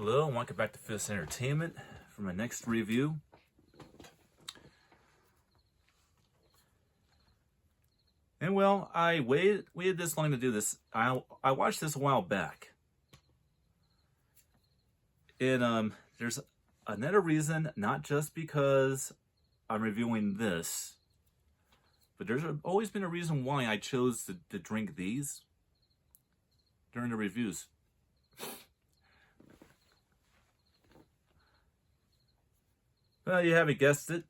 Hello and welcome back to Fist Entertainment for my next review. And well, I waited this long to do this. I watched this a while back. And there's another reason, not just because I'm reviewing this, but there's always been a reason why I chose to drink these during the reviews. Well, you haven't guessed it.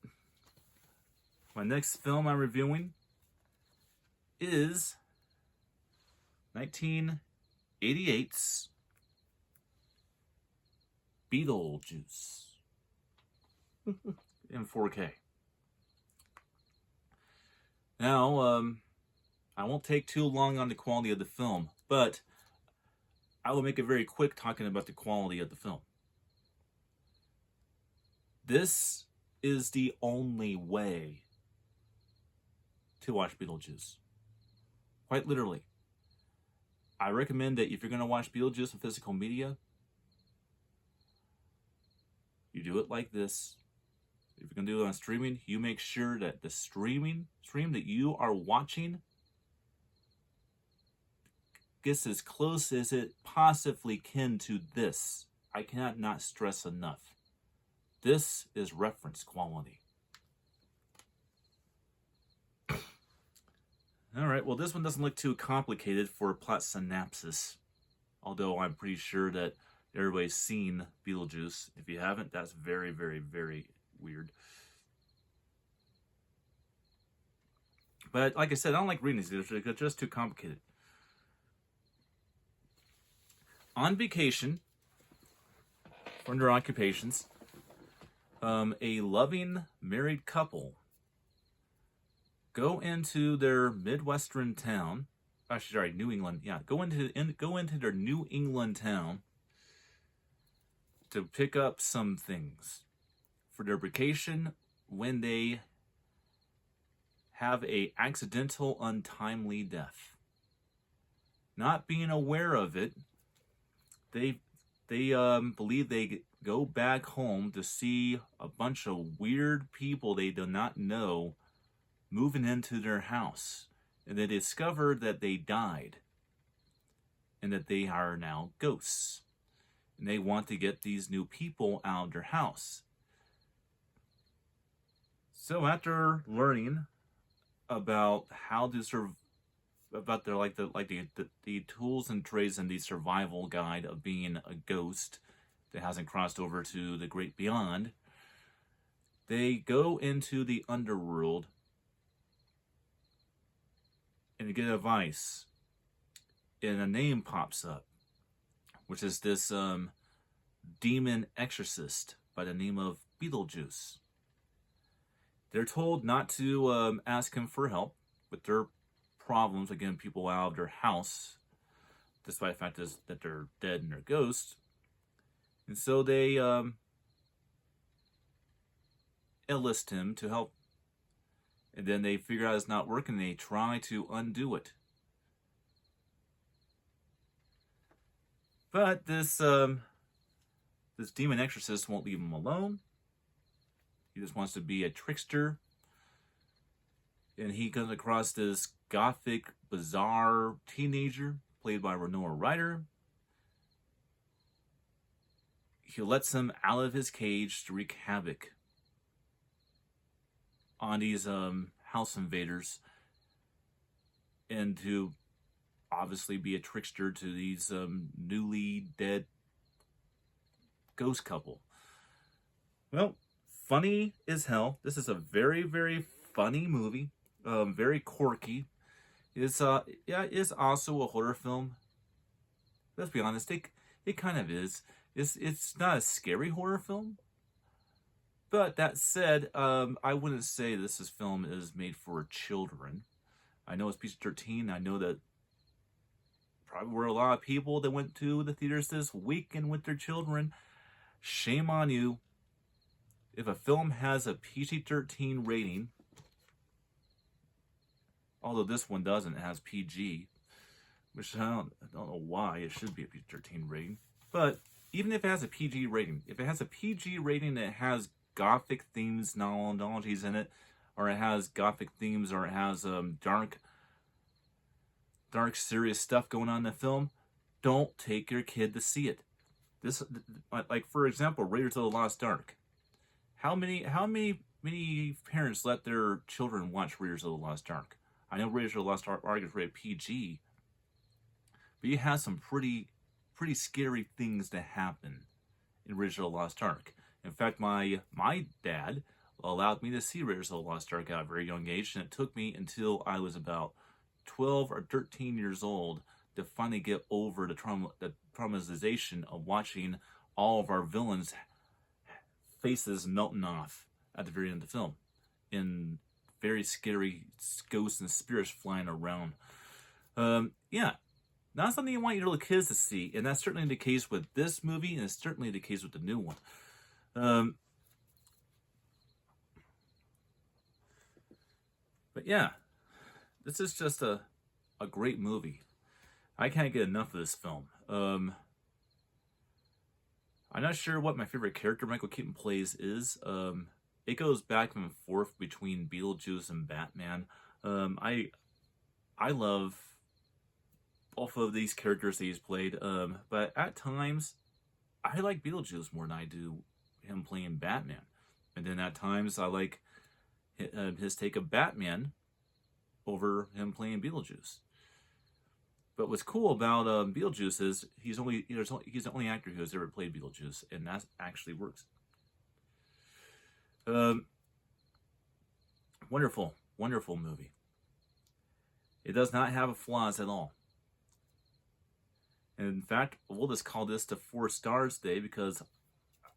My next film I'm reviewing is 1988's Beetlejuice in 4K. Now, I won't take too long on the quality of the film, but I will make it very quick talking about the quality of the film. This is the only way to watch Beetlejuice. Quite literally. I recommend that if you're going to watch Beetlejuice in physical media, you do it like this. If you're going to do it on streaming, you make sure that the stream that you are watching gets as close as it possibly can to this. I cannot not stress enough. This is reference quality. Alright, well this one doesn't look too complicated for plot synopsis. Although I'm pretty sure that everybody's seen Beetlejuice. If you haven't, that's very, very, very weird. But like I said, I don't like reading these. They're just too complicated. On vacation, from their occupations, a loving married couple go into their Midwestern town. Actually, sorry, New England. Yeah, go into their New England town to pick up some things for their vacation when they have a accidental, untimely death. Not being aware of it, they believe they go back home to see a bunch of weird people they do not know moving into their house. And they discover that they died and that they are now ghosts. And they want to get these new people out of their house. So after learning about how to survive, about the tools and trades and the survival guide of being a ghost that hasn't crossed over to the great beyond, they go into the underworld and get advice. And a name pops up, which is this demon exorcist by the name of Beetlejuice. They're told not to ask him for help with their problems, again, people out of their house, despite the fact that they're dead and they're ghosts. And so they enlist him to help. And then they figure out it's not working, and they try to undo it. But this demon exorcist won't leave him alone. He just wants to be a trickster. And he comes across this gothic, bizarre teenager played by Winona Ryder. He lets him out of his cage to wreak havoc on these house invaders and to obviously be a trickster to these newly dead ghost couple. Well, funny as hell. This is a very, very funny movie. Very quirky. It's also a horror film. Let's be honest, it kind of is. It's not a scary horror film. But that said, I wouldn't say this film is made for children. I know it's PG-13. I know that probably were a lot of people that went to the theaters this weekend with their children. Shame on you. If a film has a PG-13 rating, although this one doesn't, it has PG, which I don't know why it should be a PG-13 rating, but even if it has a PG rating, if it has a PG rating that has gothic themes, knowledges in it, or it has gothic themes, or it has dark, serious stuff going on in the film, don't take your kid to see it. This, like for example, Raiders of the Lost Ark. How many parents let their children watch Raiders of the Lost Ark? I know Raiders of the Lost Ark is rated PG, but you have some pretty scary things that happen in Raiders of the Lost Ark. In fact, my dad allowed me to see Raiders of the Lost Ark at a very young age, and it took me until I was about 12 or 13 years old to finally get over the traumatization of watching all of our villains' faces melting off at the very end of the film, in very scary ghosts and spirits flying around. Yeah, not something you want your little kids to see, and that's certainly the case with this movie, and it's certainly the case with the new one. But yeah, this is just a great movie. I can't get enough of this film. I'm not sure what my favorite character Michael Keaton plays is. It goes back and forth between Beetlejuice and Batman. I love both of these characters that he's played, but at times I like Beetlejuice more than I do him playing Batman. And then at times I like his take of Batman over him playing Beetlejuice. But what's cool about Beetlejuice is he's the only actor who has ever played Beetlejuice, and that actually works. Wonderful movie. It does not have flaws at all. And in fact, we'll just call this the 4 stars day, because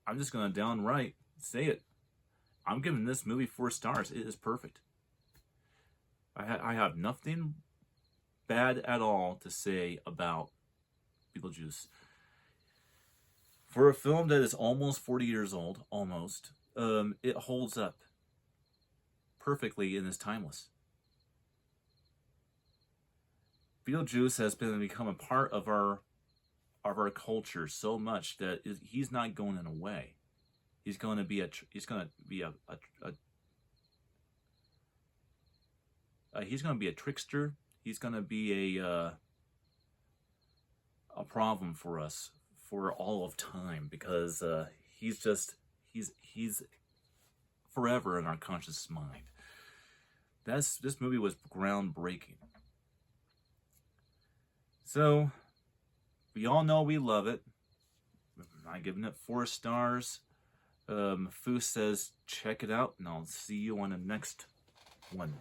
I'm just going to downright say it. I'm giving this movie 4 stars. It is perfect. I have nothing bad at all to say about Beetlejuice. For a film that is almost 40 years old, it holds up perfectly and is timeless. Beetlejuice has become a part of our culture so much that he's not going away. He's going to be a trickster. He's going to be a problem for us for all of time, because he's forever in our conscious mind. This movie was groundbreaking. So we all know we love it. I'm giving it 4 stars. Foo says check it out, and I'll see you on the next one.